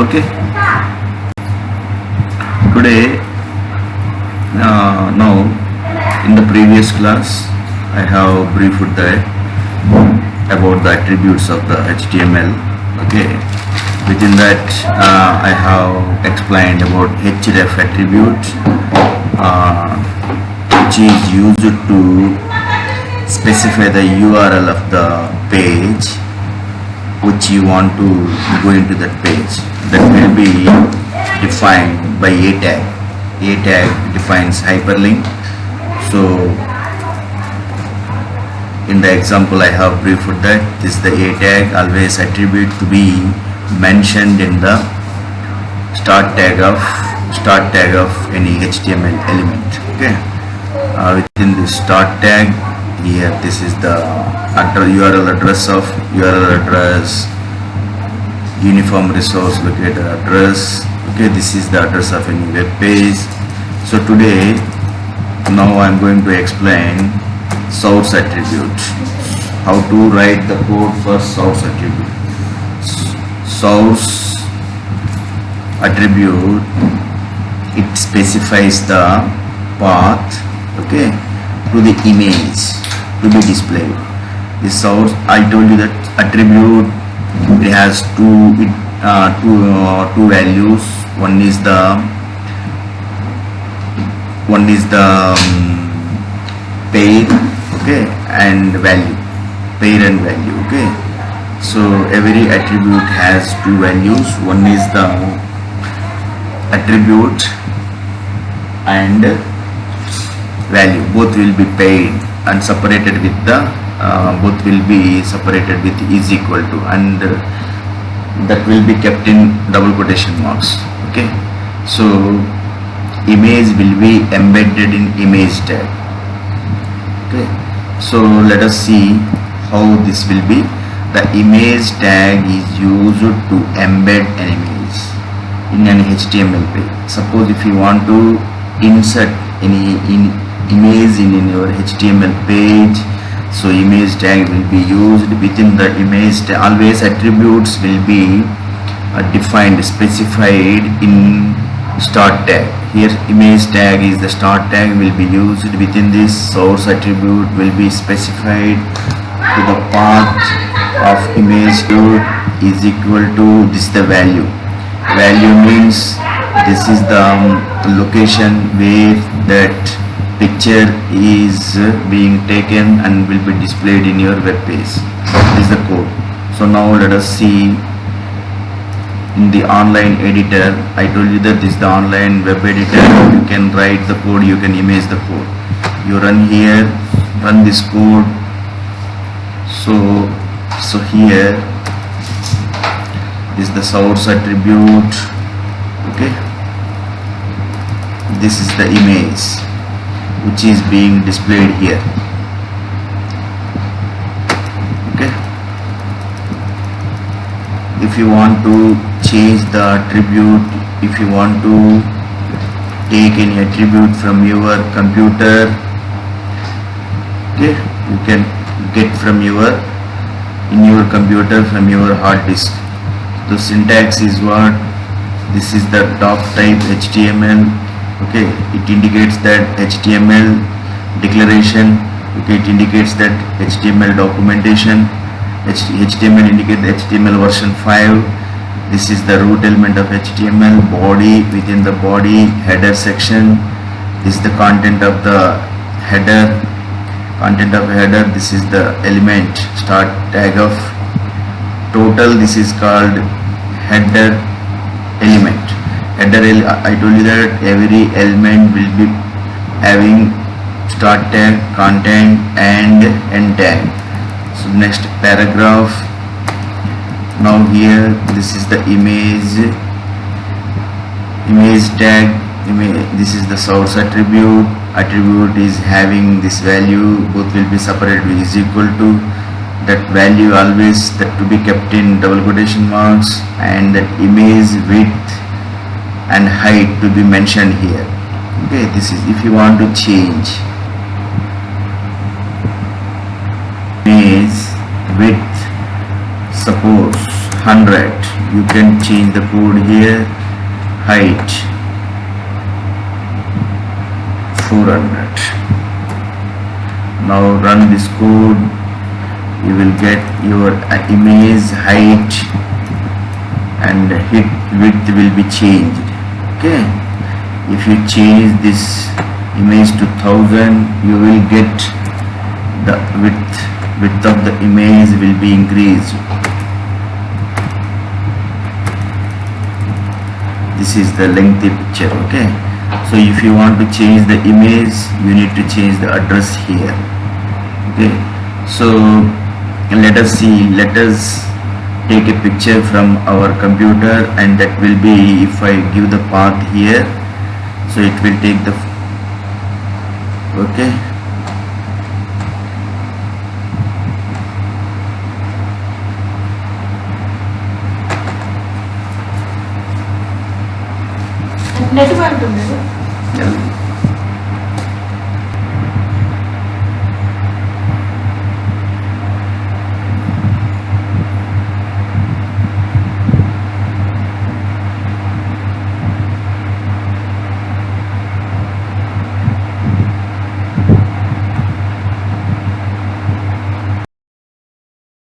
Okay, today now in the previous class I have briefed that about the attributes of the HTML. Okay, within that I have explained about href attribute, which is used to specify the URL of the page which you want to go into that page. That will be defined by a tag. A tag defines hyperlink. So in the example I have briefed that this is the a tag, always attribute to be mentioned in the start tag of any HTML element. Okay, within the start tag, here this is the URL address, uniform resource locator address. Okay, this is the address of any web page. So today now I am going to explain source attribute, how to write the code for source attribute. Source attribute, it specifies the path, okay, to the image to be displayed. The source, I told you that attribute, it has two values. One is the pair, okay, and value, pair and value. Okay, so every attribute has two values. One is the attribute and value, both will be paired and separated with the both will be separated with is equal to, and that will be kept in double quotation marks. Okay, so image will be embedded in image tag. Okay, so let us see how this will be. The image tag is used to embed an image in an HTML page. Suppose if you want to insert any image in your HTML page, so image tag will be used. Within the image tag, always attributes will be defined, specified in start tag. Here image tag is the start tag, will be used. Within this, source attribute will be specified to the path of image to is equal to this, the value. Value means this is the location where that picture is being taken and will be displayed in your web page. This is the code. So now let us see in the online editor. I told you that this is the online web editor. You can write the code, you can image the code. You run here, run this code. So here is the source attribute. Okay, this is the image which is being displayed here. Okay, if you want to change the attribute, if you want to take any attribute from your computer, okay, you can get from your computer, from your hard disk. The syntax is what? This is the doc type HTML. Okay, it indicates that HTML declaration. Okay, it indicates that HTML documentation. HTML indicates HTML version 5. This is the root element of HTML. Body, within the body, header section. This is the content of the header. This is the element, start tag of total. This is called header element. I told you that every element will be having start tag, content, and end tag. So next paragraph. Now here this is the image tag. This is the source attribute. Attribute is having this value, both will be separated with is equal to. That value always that to be kept in double quotation marks, and that image width and height to be mentioned here. Okay, this is if you want to change image width. Suppose 100. You can change the code here. Height 400. Now run this code. You will get your image height and hit width will be changed. Okay, if you change this image to 1000, you will get the width of the image will be increased. This is the lengthy picture. Okay, so if you want to change the image, you need to change the address here. Okay, so let us take a picture from our computer, and that will be, if I give the path here, so it will take the, okay, net ఉంటుంది.